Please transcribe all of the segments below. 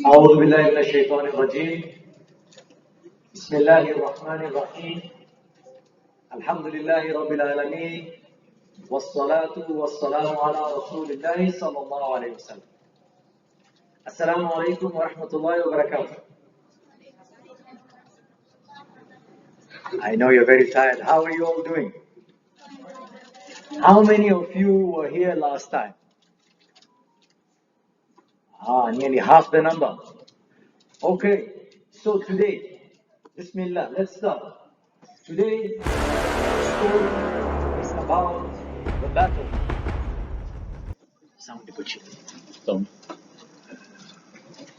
أعوذ بالله من الشيطان الرجيم. بسم الله الرحمن الرحيم. الحمد لله رب العالمين، والصلاة والسلام على رسول الله صلى الله عليه وسلم. السلام عليكم ورحمة الله وبركاته. I know you're very tired. How are you all doing? How many of you were here last time? Nearly half the number. Okay, so today, Bismillah, let's start. Today, the story is about the battle.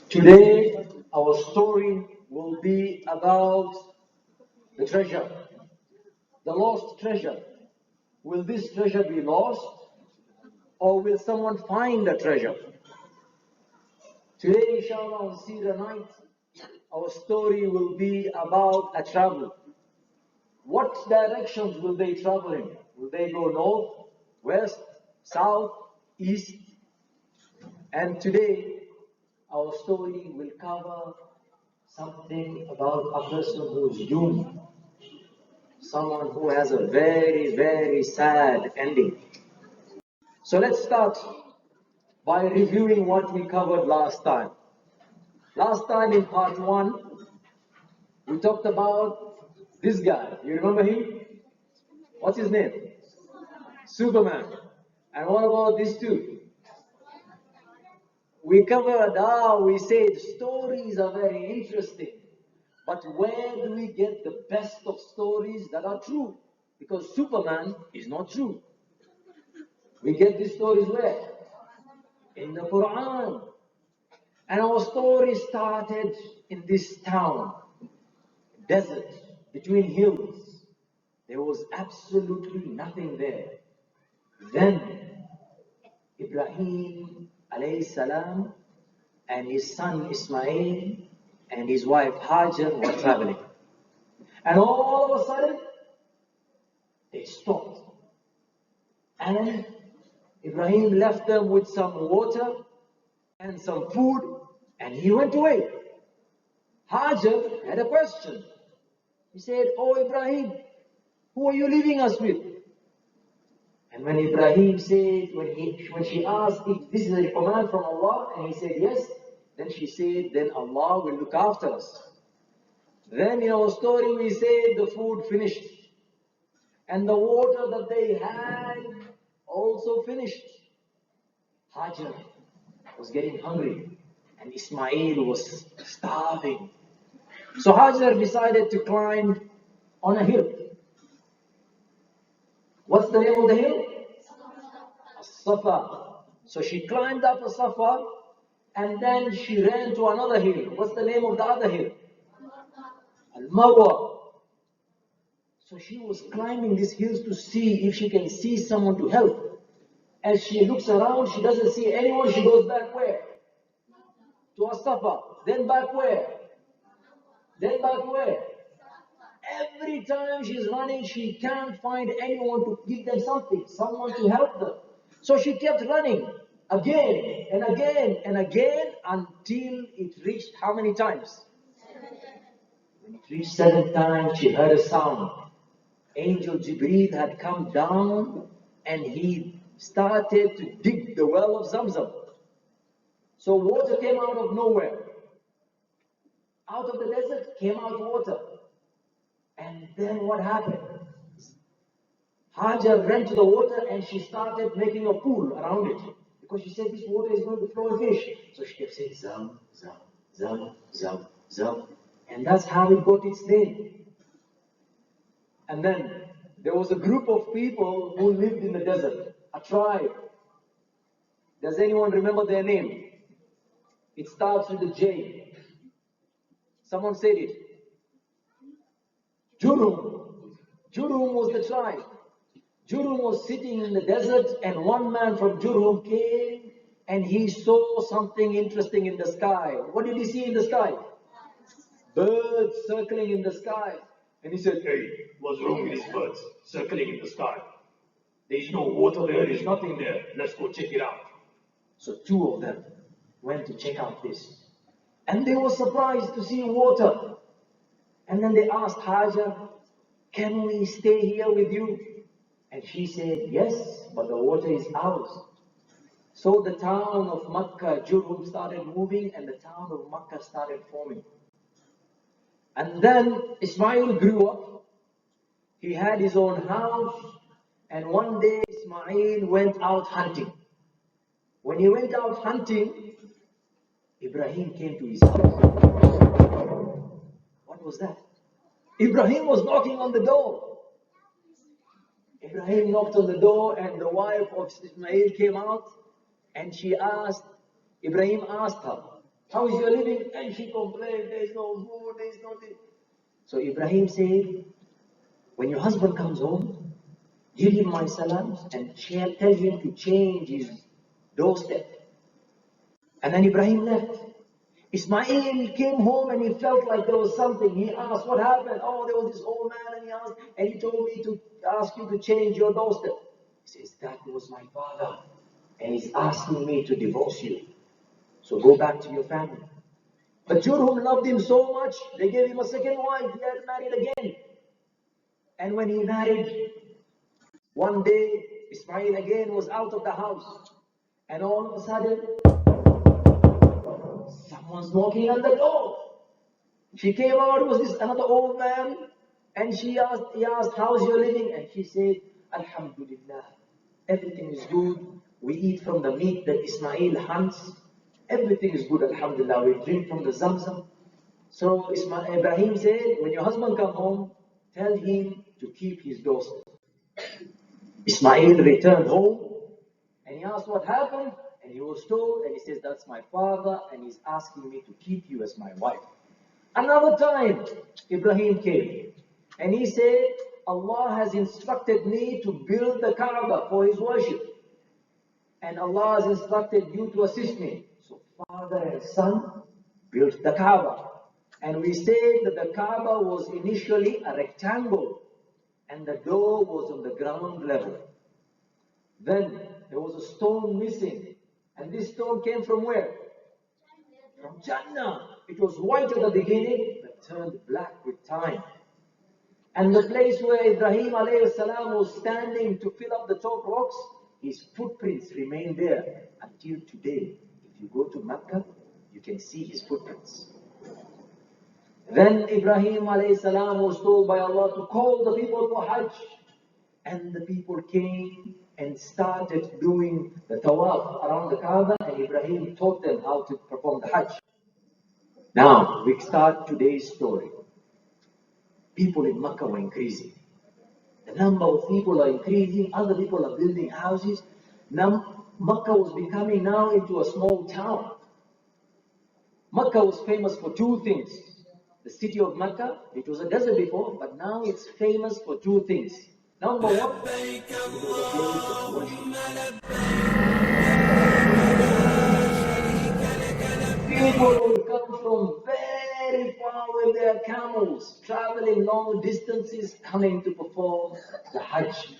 Today, our story will be about the treasure, the lost treasure. Will this treasure be lost, or will someone find the treasure? Today, inshallah, on Sira night, our story will be about a travel. What directions will they travel in? Will they go north, west, south, east? And today, our story will cover something about a person who is doomed. Someone who has a very, very sad ending. So let's start by reviewing what we covered last time. Last time in part 1, we talked about this guy. You remember him? What's his name? Superman. And what about these two? We covered we said stories are very interesting. But where do we get the best of stories that are true? Because Superman is not true. We get these stories where? In the Quran. And our story started in this town, desert, between hills. There was absolutely nothing there. Then Ibrahim alayhi salam and his son Ismail and his wife Hajar were traveling. And all of a sudden, they stopped. And Ibrahim left them with some water and some food, and he went away. Hajar had a question. He said, "Oh Ibrahim, who are you leaving us with?" And when Ibrahim said, when she asked if this is a command from Allah, and he said yes, then she said, then Allah will look after us. Then in our story we said the food finished. And the water that they had also finished. Hajar was getting hungry and Ismail was starving. So Hajar decided to climb on a hill. What's the name of the hill? Safa. So she climbed up a Safa and then she ran to another hill. What's the name of the other hill? Al-Marwa. So she was climbing these hills to see if she can see someone to help. As she looks around, she doesn't see anyone. She goes back where? To As-Safa. Then back where? Then back where? Every time she's running, she can't find anyone to give them something, someone to help them. So she kept running again and again and again until it reached how many times? When it reached 7 times, she heard a sound. Angel Jibreel had come down and he started to dig the well of Zamzam. So water came out of nowhere. Out of the desert came out water. And then what happened? Hajar ran to the water and she started making a pool around it. Because she said this water is going to flow in fish. So she kept saying Zam, Zam, Zam, Zam, Zam. And that's how it got its name. And then there was a group of people who lived in the desert, a tribe. Does anyone remember their name? It starts with a J. Someone said it. Jurhum. Jurhum was the tribe. Jurhum was sitting in the desert and one man from Jurhum came and he saw something interesting in the sky. What did he see in the sky? Birds circling in the sky. And he said, "Hey, what's wrong with these birds circling in the sky?" There's no water there, there's nothing there. Let's go check it out. So two of them went to check out this. And they were surprised to see water. And then they asked Hajar, can we stay here with you? And she said, yes, but the water is ours. So the town of Makkah, Jurhum, started moving and the town of Makkah started forming. And then Ismail grew up. He had his own house. And one day Ismail went out hunting. When he went out hunting, Ibrahim came to his house. What was that? Ibrahim was knocking on the door. Ibrahim knocked on the door and the wife of Ismail came out and she asked, Ibrahim asked her, how is your living? And she complained, there is no food, there is nothing. So Ibrahim said, when your husband comes home, give him my salams and tell him to change his doorstep. And then Ibrahim left. Ismail came home and he felt like there was something. He asked, what happened? Oh, there was this old man and he asked, and he told me to ask you to change your doorstep. He says, that was my father. And he's asking me to divorce you. So go back to your family. But Jurhum loved him so much, they gave him a second wife. He had married again. And when he married, one day, Ismail again was out of the house. And all of a sudden, someone's knocking on the door. She came out, it was this another old man, and he asked, how's your living? And she said, Alhamdulillah, everything is good. We eat from the meat that Ismail hunts. Everything is good, Alhamdulillah. We drink from the Zamzam. So Ibrahim said, when your husband comes home, tell him to keep his doorstep. Ismail returned home, and he asked what happened. And he was told, and he says, that's my father, and he's asking me to keep you as my wife. Another time, Ibrahim came, and he said, Allah has instructed me to build the Kaaba for his worship. And Allah has instructed you to assist me. So father and son built the Kaaba. And we say that the Kaaba was initially a rectangle, and the door was on the ground level. Then there was a stone missing. And this stone came from where? From Jannah. It was white at the beginning, but turned black with time. And the place where Ibrahim alayhi salam was standing to fill up the top rocks, his footprints remain there until today. If you go to Mecca, you can see his footprints. Then Ibrahim alayhi salam was told by Allah to call the people for Hajj. And the people came and started doing the tawaf around the Kaaba, and Ibrahim taught them how to perform the Hajj. Now, we start today's story. People in Makkah were increasing. The number of people are increasing, other people are building houses. Now, Makkah was becoming now into a small town. Makkah was famous for two things. The city of Makkah, it was a desert before, but now it's famous for two things. Number one, it was a place of worship. People would come from very far with their camels, traveling long distances, coming to perform the Hajj.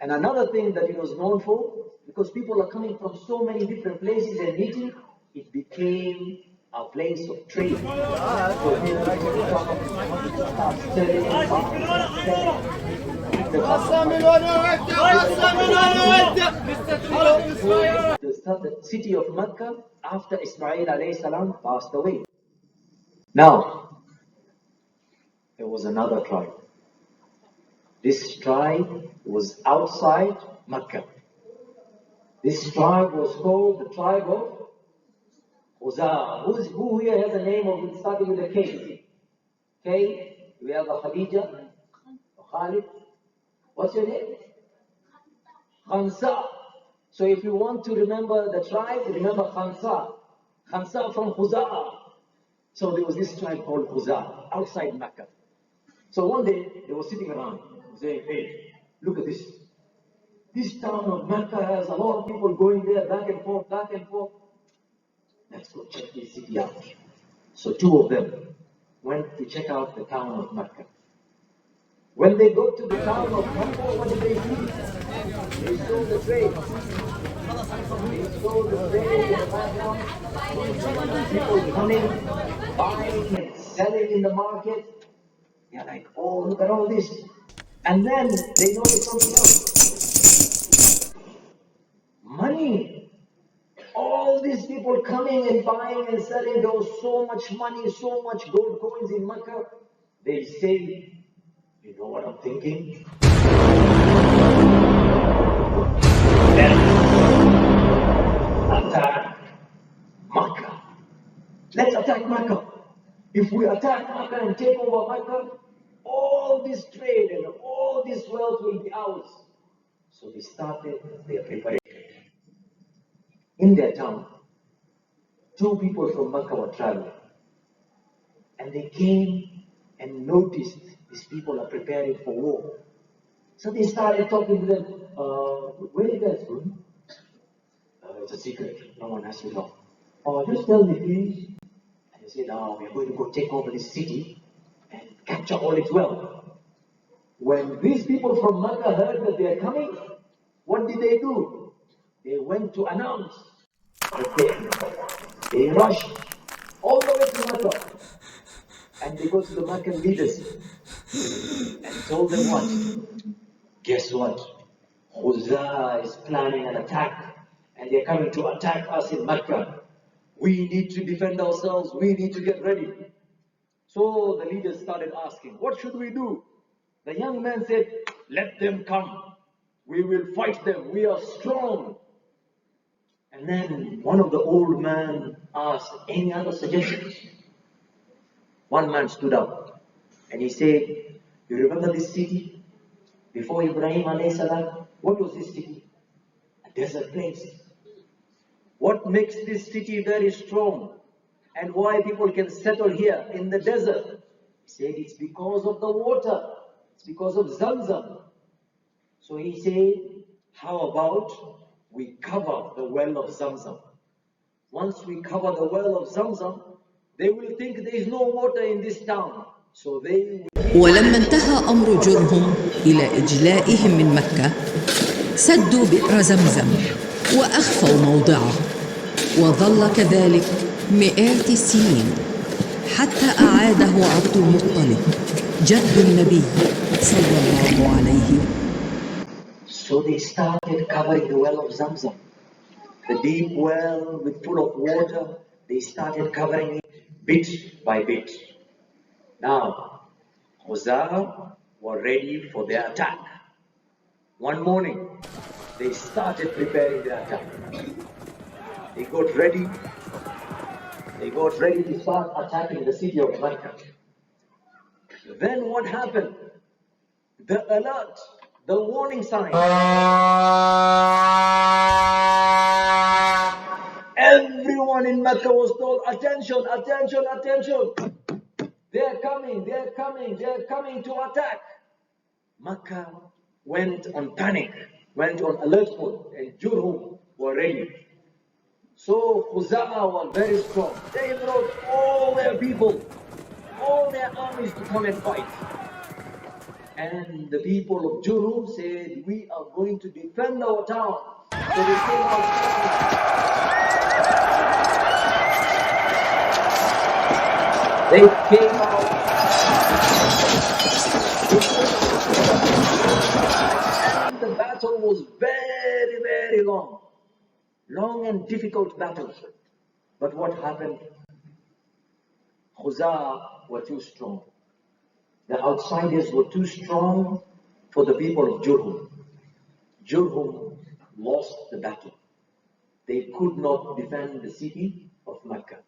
And another thing that it was known for, because people are coming from so many different places and meeting, it became a place of trade. So people would come and start selling the city of Mecca after Ismail alayhi salam passed away. Now, there was another tribe. This tribe was outside Mecca. This tribe was called the tribe of Khuzaa. Who here has a name of starting with a K? K? We have a Khadija, a Khalid. What's your name? Khansa. So if you want to remember the tribe, remember Khansa. Khansa from Khuzaa. So there was this tribe called Khuzaa outside Mecca. So one day they were sitting around saying, hey, look at this. This town of Mecca has a lot of people going there back and forth, back and forth. Let's go check this city out. So two of them went to check out the town of Mecca. When they got to the town of Mecca, what did they see? They saw the trade. They saw the trade in the background. People coming, buying and selling in the market. They're like, oh, look at all this. And then they notice something else. Money. All these people coming and buying and selling, there was so much money, so much gold coins in Mecca. They say, you know what I'm thinking? Let's attack Mecca. Let's attack Mecca. If we attack Mecca and take over Mecca, all this trade and all this wealth will be ours. So they started their preparation. In their town, two people from Mecca were traveling. And they came and noticed these people are preparing for war. So they started talking to them, where are you guys going? It's a secret. No one has to know. Oh, just tell me, please. And they said, oh, we're going to go take over this city and capture all its wealth. When these people from Mecca heard that they are coming, what did they do? They went to announce that they rushed all the way to Mecca. And they go to the Meccan leaders and told them what? Guess what? Khuzaa is planning an attack and they're coming to attack us in Mecca. We need to defend ourselves. We need to get ready. So the leaders started asking, what should we do? The young man said, let them come. We will fight them. We are strong. And then one of the old men asked, any other suggestions? One man stood up and he said, you remember this city? Before Ibrahim alayhi salam, what was this city? A desert place. What makes this city very strong? And why people can settle here in the desert? He said, it's because of the water. It's because of Zamzam. So he said, how about we cover the well of Zamzam? Once we cover the well of Zamzam, they will think there is no water in this town. So they will... ولما انتهى أمر جرهم إلى إجلائهم من مكة سدوا بئر زمزم وأخفوا موضعه وظل كذلك مئات السنين حتى أعاده عبد المطلب جد النبي صلى الله عليه. So they started covering the well of Zamzam, the deep well with full of water. They started covering it bit by bit. Now, Khuzaa were ready for their attack. One morning, they started preparing their attack. They got ready. They got ready to start attacking the city of Mecca. Then what happened? The alert, the warning sign. Everyone in Mecca was told, attention, attention, attention. They're coming, they're coming, they're coming to attack. Mecca went on panic, went on alert mode, and Jurhum were ready. So Khuzaa were very strong. They brought all their people, all their armies to come and fight. And the people of Jurhum said, we are going to defend our town. So they came out. They came out. And the battle was very, very long. Long and difficult battle. But what happened? Khuzaa were too strong. The outsiders were too strong for the people of Jurhum. Jurhum lost the battle. They could not defend the city of Mecca.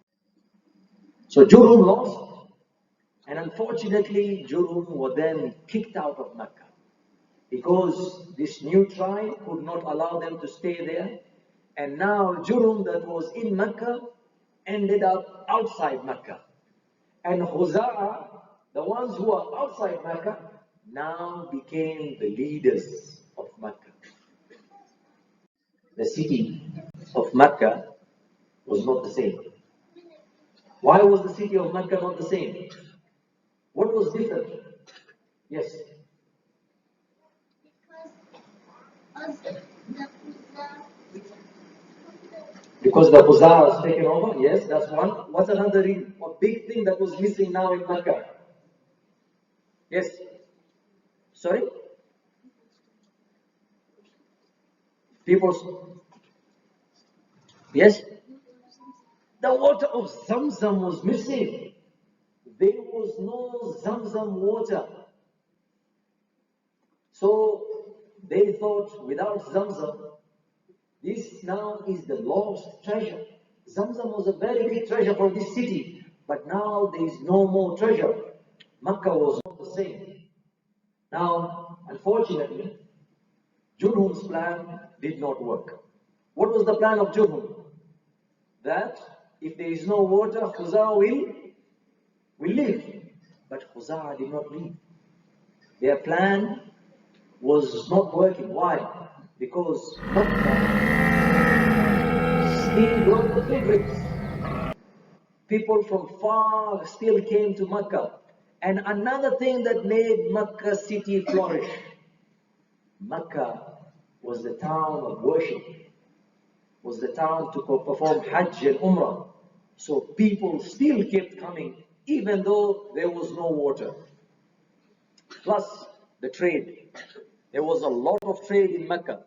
So Jurhum lost, and unfortunately Jurhum were then kicked out of Mecca because this new tribe could not allow them to stay there. And now Jurhum that was in Mecca ended up outside Mecca. And Khuzaa, the ones who are outside Mecca, now became the leaders of Mecca. The city of Mecca was not the same. Why was the city of Mecca not the same? What was different? Yes. Because Because the Khuzaa was taken over? Yes, that's one. What's another reason? A big thing that was missing now in Mecca? Yes. Sorry? People. Yes? The water of Zamzam was missing. There was no Zamzam water. So they thought without Zamzam, this now is the lost treasure. Zamzam was a very big treasure for this city, but now there is no more treasure. Makkah was not the same. Now, unfortunately, Jurhum's plan did not work. What was the plan of Jurhum? That if there is no water, Khuzaa will leave. But Khuzaa did not leave. Their plan was not working. Why? Because Makkah still brought the pilgrims. People from far still came to Makkah. And another thing that made Makkah city flourish, Makkah was the town of worship, was the town to perform Hajj and Umrah. So people still kept coming even though there was no water. Plus the trade. There was a lot of trade in Mecca.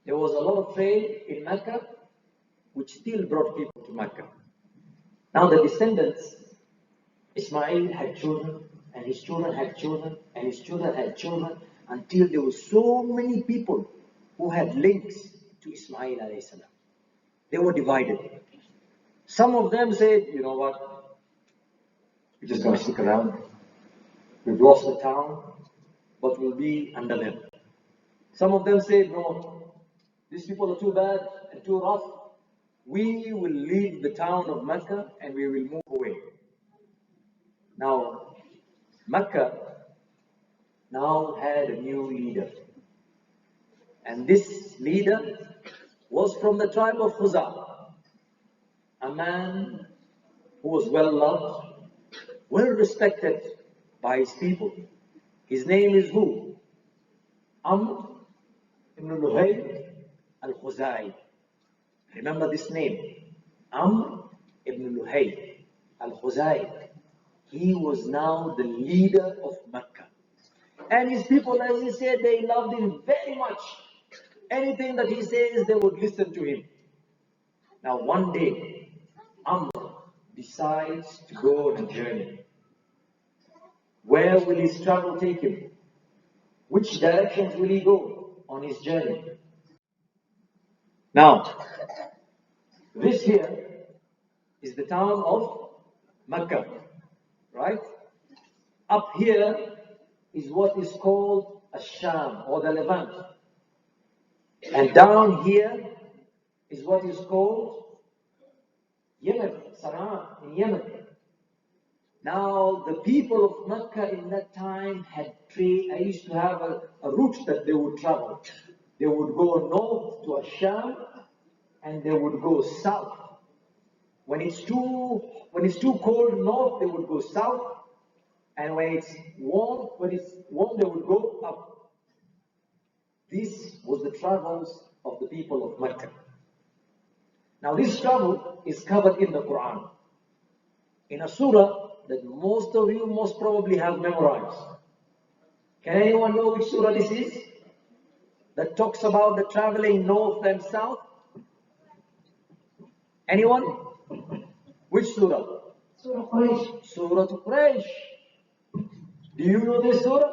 There was a lot of trade in Mecca which still brought people to Mecca. Now the descendants, Ismail had children, and his children had children, and his children had children, until there were so many people who had links to Ismail alayhi salam. They were divided. Some of them said, you know what, we're just going to stick around. We've lost the town, but we'll be under them. Some of them said, no, these people are too bad and too rough. We will leave the town of Mecca and we will move away. Now, Mecca now had a new leader. And this leader was from the tribe of Khuzaa. A man who was well loved, well respected by his people. His name is who? Amr ibn Luhay al-Khuzai. Remember this name, Amr ibn Luhay al-Khuzai. He was now the leader of Mecca. And his people, as he said, they loved him very much. Anything that he says, they would listen to him. Now one day, Amr decides to go on a journey. Where will his travel take him? Which directions will he go on his journey? Now, this here is the town of Mecca, right? Up here is what is called Ash-Sham or the Levant. And down here is what is called Yemen, Sana'a in Yemen. Now, the people of Mecca in that time had used to have a route that they would travel. They would go north to Ash-Sham and they would go south. When it's too cold north, they would go south. And when it's warm, they would go up. This was the travels of the people of Mecca. Now this travel is covered in the Quran, in a surah that most of you most probably have memorized. Can anyone know which surah this is? That talks about the traveling north and south? Anyone? Which surah? Surah Quraysh. Surah Quraysh. Do you know this surah?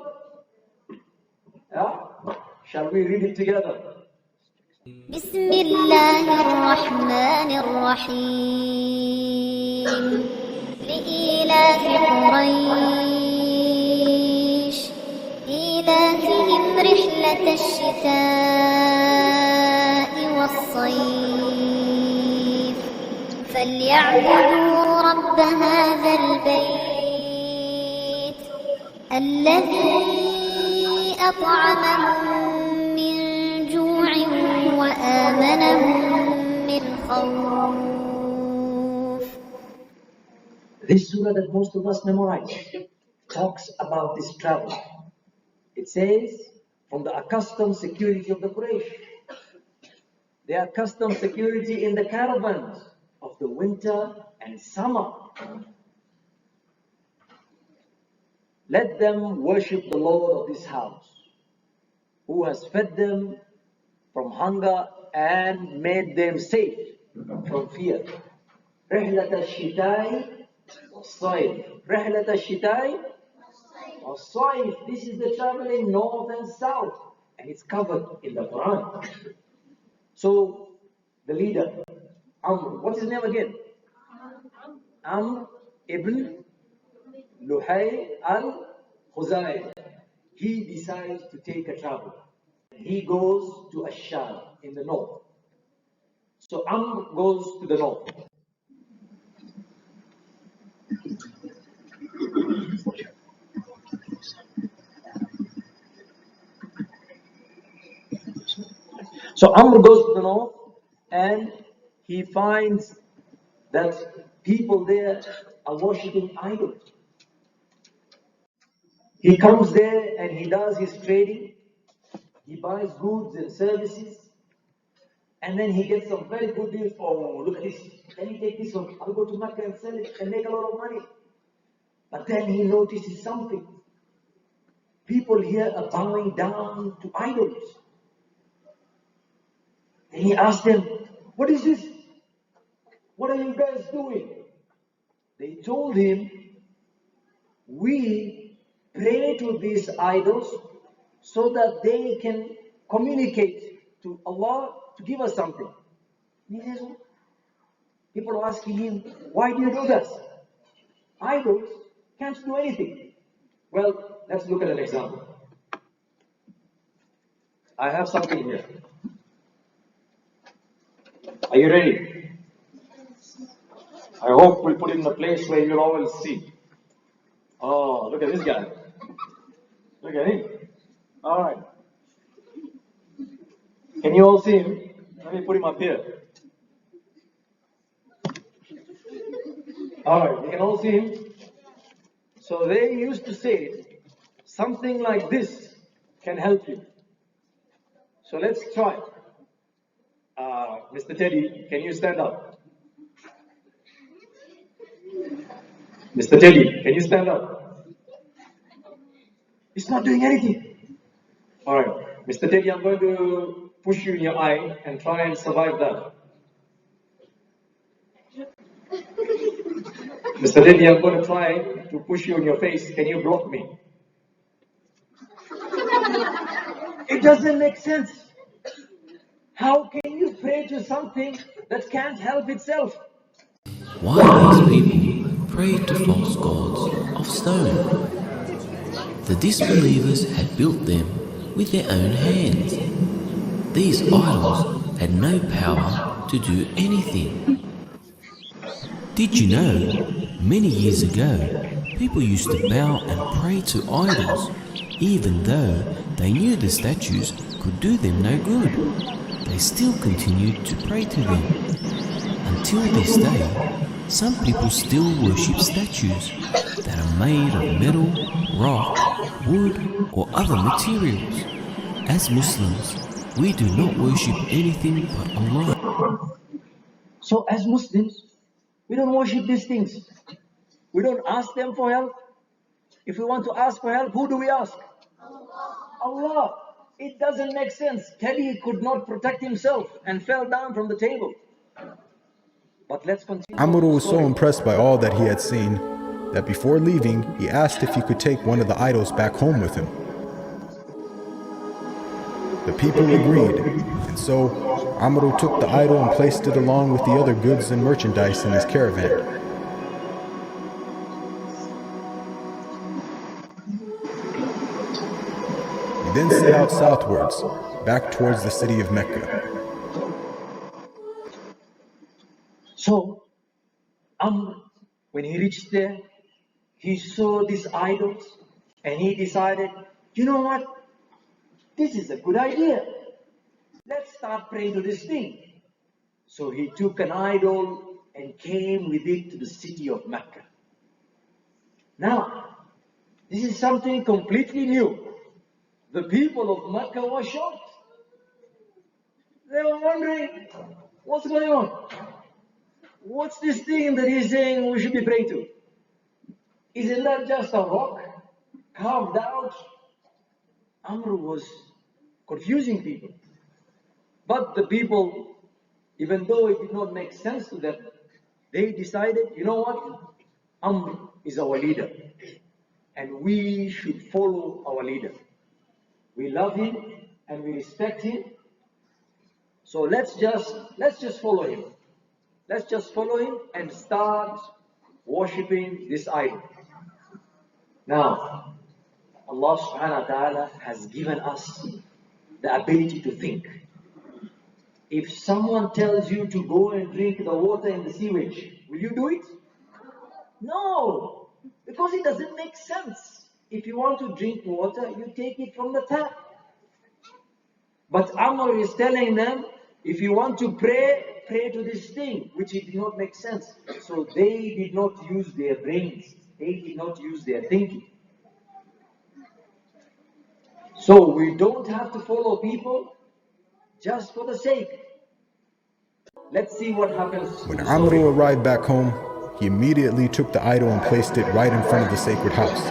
Yeah? Shall we read it together? بسم الله الرحمن الرحيم لإيلاف قريش إيلافهم رحلة الشتاء والصيف فليعبدوا رب هذا البيت الذي أطعمهم من جوع وآمنهم من خوف. This surah that most of us memorize talks about this travel. It says, from the accustomed security of the Quraysh. Their accustomed security in the caravans of the winter and summer. Let them worship the Lord of this house, who has fed them from hunger and made them safe from fear. رحلة الشتاء والصيف. رحلة الشتاء والصيف. This is the traveling north and south, and it's covered in the Quran. So the leader, Amr, what's his name again? Amr ibn Luhay al-Khuzai. He decides to take a travel. He goes to Ash-Sham in the north. So Amr goes to the north. So Amr goes to the north and he finds that people there are worshipping idols. He comes there and he does his trading. He buys goods and services. And then he gets some very good deals. Oh, look at this. Let me take this one. I'll go to Mecca and sell it and make a lot of money. But then he notices something. People here are bowing down to idols. And he asked them, what is this? What are you guys doing? They told him, we pray to these idols so that they can communicate to Allah to give us something. And he says, people are asking him, why do you do that? Idols can't do anything. Well, let's look at an example. I have something here. Are you ready? I hope we'll put it in a place where you'll always see. Oh, look at this guy. Look at him. All right. Can you all see him? Let me put him up here. All right, you can all see him. So they used to say, something like this can help you. So let's try. Mr. Teddy, can you stand up? Mr. Teddy, can you stand up? It's not doing anything. All right, Mr. Teddy, I'm going to push you in your eye and try and survive that. Mr. Teddy, I'm going to try to push you in your face. Can you block me? It doesn't make sense. How can you pray to something that can't help itself? Why these people prayed to false gods of stone? The disbelievers had built them with their own hands. These idols had no power to do anything. Did you know, many years ago, people used to bow and pray to idols, even though they knew the statues could do them no good. They still continued to pray to them. Until this day, some people still worship statues that are made of metal, rock, wood, or other materials. As Muslims, we do not worship anything but Allah. So as Muslims, we don't worship these things. We don't ask them for help. If we want to ask for help, who do we ask? Allah. It doesn't make sense. Teddy could not protect himself and fell down from the table. But let's continue. Amr was so impressed by all that he had seen that before leaving, he asked if he could take one of the idols back home with him. The people agreed, and so Amr took the idol and placed it along with the other goods and merchandise in his caravan. He then set out southwards, back towards the city of Mecca. So, Amr, when he reached there, he saw these idols and he decided, you know what? This is a good idea. Let's start praying to this thing. So he took an idol and came with it to the city of Mecca. Now, this is something completely new. The people of Mecca were shocked. They were wondering, what's going on? What's this thing that he's saying we should be praying to? Isn't that just a rock carved out? Amr was confusing people. But the people, even though it did not make sense to them, they decided, you know what? Amr is our leader. And we should follow our leader. We love him and we respect him. So let's just follow him. Let's just follow him and start worshipping this idol. Now, Allah subhanahu wa ta'ala has given us the ability to think. If someone tells you to go and drink the water in the sewage, will you do it? No, because it doesn't make sense. If you want to drink water, you take it from the tap. But Amr is telling them, if you want to pray, pray to this thing, which it did not make sense. So they did not use their brains. They did not use their thinking. So we don't have to follow people just for the sake. Let's see what happens. When Amr arrived back home, he immediately took the idol and placed it right in front of the sacred house.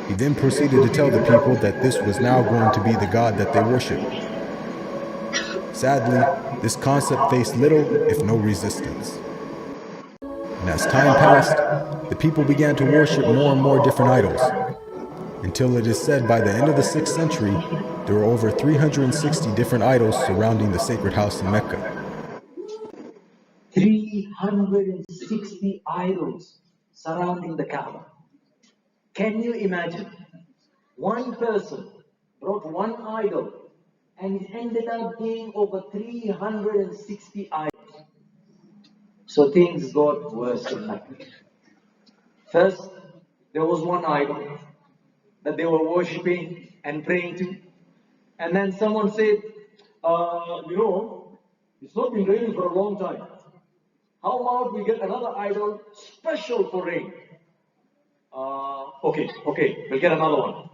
He then proceeded to tell the people that this was now going to be the god that they worshiped. Sadly, this concept faced little, if no resistance. And as time passed, the people began to worship more and more different idols, until it is said by the end of the 6th century, there were over 360 different idols surrounding the sacred house in Mecca. 360 idols surrounding the Kaaba. Can you imagine? One person brought one idol and it ended up being over 360 idols. So things got worse in Mecca. First, there was one idol that they were worshipping and praying to. And then someone said, it's not been raining for a long time. How about we get another idol special for rain? Okay, we'll get another one.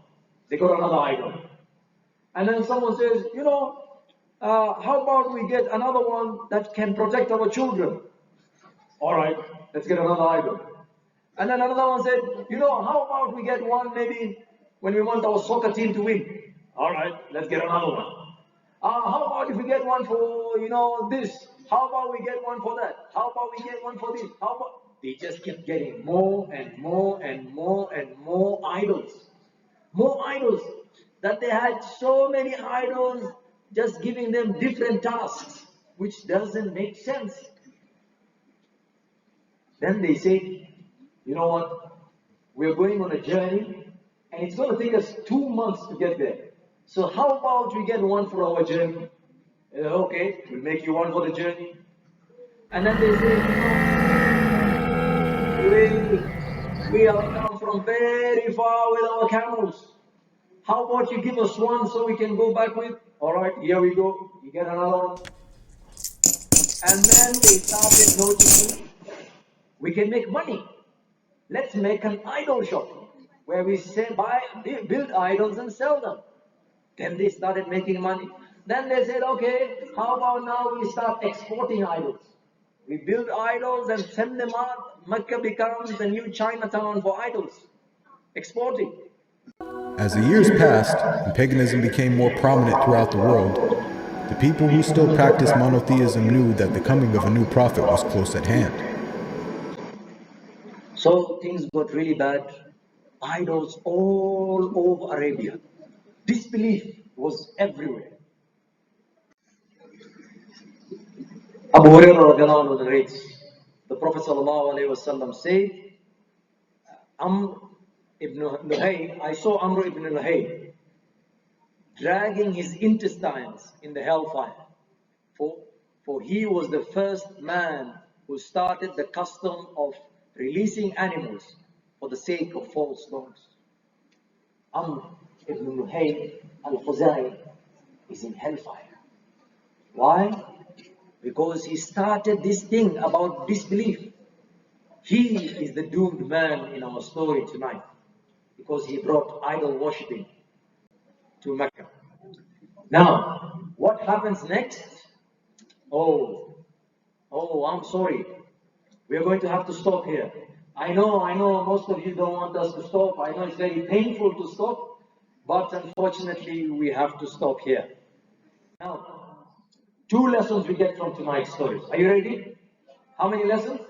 They got another idol. And then someone says, how about we get another one that can protect our children? All right, let's get another idol. And then another one said, how about we get one maybe when we want our soccer team to win? All right, let's get another one. How about if we get one for, this? How about we get one for that? How about we get one for this? They just kept getting more and more and more and more idols. More idols. That they had so many idols just giving them different tasks, which doesn't make sense. Then they said, you know what? We're going on a journey and it's going to take us 2 months to get there. So how about we get one for our journey? Okay, we'll make you one for the journey. And then they say, we have come from very far with our camels. How about you give us one so we can go back with? All right, here we go. You get another one. And then they started noticing, we can make money. Let's make an idol shop where we build idols and sell them. Then they started making money. Then they said, okay, how about now we start exporting idols? We build idols and send them out. Mecca becomes the new Chinatown for idols. Exporting. As the years passed and paganism became more prominent throughout the world, the people who still practiced monotheism knew that the coming of a new prophet was close at hand. So things got really bad. Idols all over Arabia. Disbelief was everywhere. Abu Hurairah narrates, the Prophet ﷺ said, Amr ibn Luhay, I saw Amr ibn Luhay dragging his intestines in the hellfire. For he was the first man who started the custom of releasing animals for the sake of false gods. Amr ibn Luhay al-Khuzai is in hellfire. Why? Because he started this thing about disbelief. He is the doomed man in our story tonight because he brought idol worshipping to Mecca. Now, what happens next? Oh, I'm sorry. We're going to have to stop here. I know most of you don't want us to stop. I know it's very painful to stop, but unfortunately we have to stop here. Now, 2 lessons we get from tonight's story. Are you ready? How many lessons?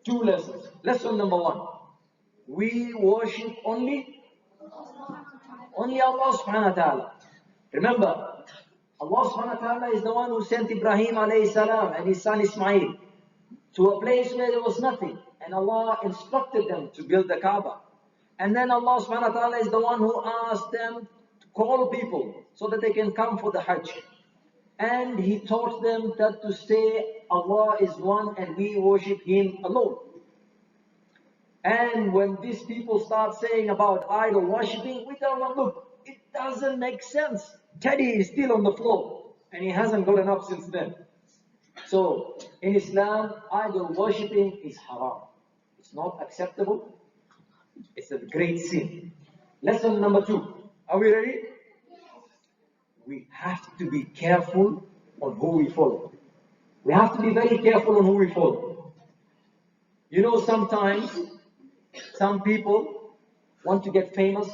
2 lessons. Lesson number 1. We worship only Allah subhanahu wa ta'ala. Remember, Allah subhanahu wa ta'ala is the one who sent Ibrahim alayhi salam and his son Ismail to a place where there was nothing. And Allah instructed them to build the Kaaba. And then Allah subhanahu wa ta'ala is the one who asked them to call people so that they can come for the Hajj. And He taught them that to say Allah is one and we worship Him alone. And when these people start saying about idol worshipping, we tell them, look, it doesn't make sense. Teddy is still on the floor and he hasn't gotten up since then. So in Islam, idol worshipping is haram. It's not acceptable. It's a great sin. Lesson number 2. Are we ready? We have to be careful on who we follow. We have to be very careful on who we follow. You know, sometimes some people want to get famous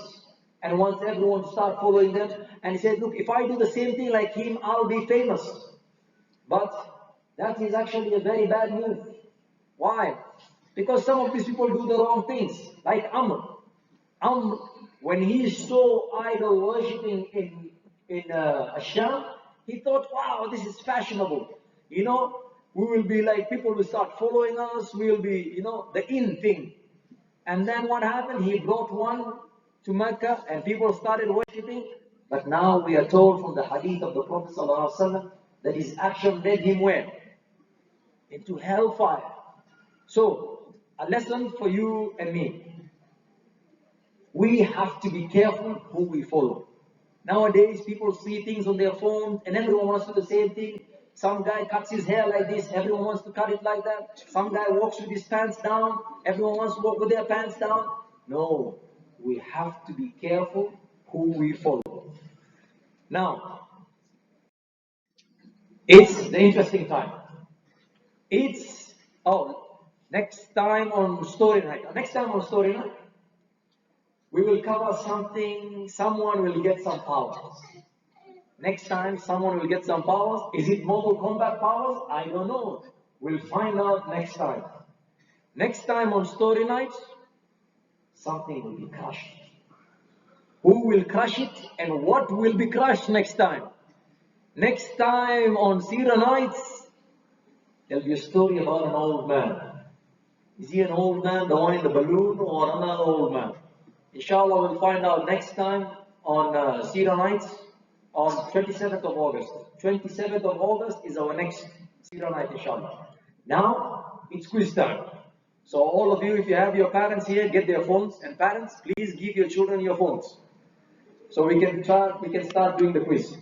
and want everyone to start following them. And he said, look, if I do the same thing like him, I'll be famous. But that is actually a very bad move. Why? Because some of these people do the wrong things. Like Amr. Amr, when he saw idol worshipping in Asham, he thought, wow, this is fashionable. You know, we will be like, people will start following us. We will be, you know, the in thing. And then what happened? He brought one to Mecca and people started worshipping. But now we are told from the hadith of the Prophet ﷺ that his action led him where? Into hellfire. So, a lesson for you and me. We have to be careful who we follow. Nowadays, people see things on their phone and everyone wants to do the same thing. Some guy cuts his hair like this, everyone wants to cut it like that. Some guy walks with his pants down, everyone wants to walk with their pants down. No, we have to be careful who we follow. Now, it's the interesting time. It's, next time on story night, we will cover something, someone will get some powers. Next time, someone will get some powers. Is it Mortal Kombat powers? I don't know. We'll find out next time. Next time on story night, something will be crushed. Who will crush it and what will be crushed next time? Next time on Seerah Nights, there'll be a story about an old man. Is he an old man, the one in the balloon, or another old man? Inshallah, we'll find out next time on Seerah Nights on 27th of August. 27th of August is our next Seerah Night, inshallah. Now, it's quiz time. So all of you, if you have your parents here, get their phones. And parents, please give your children your phones. So we can start doing the quiz.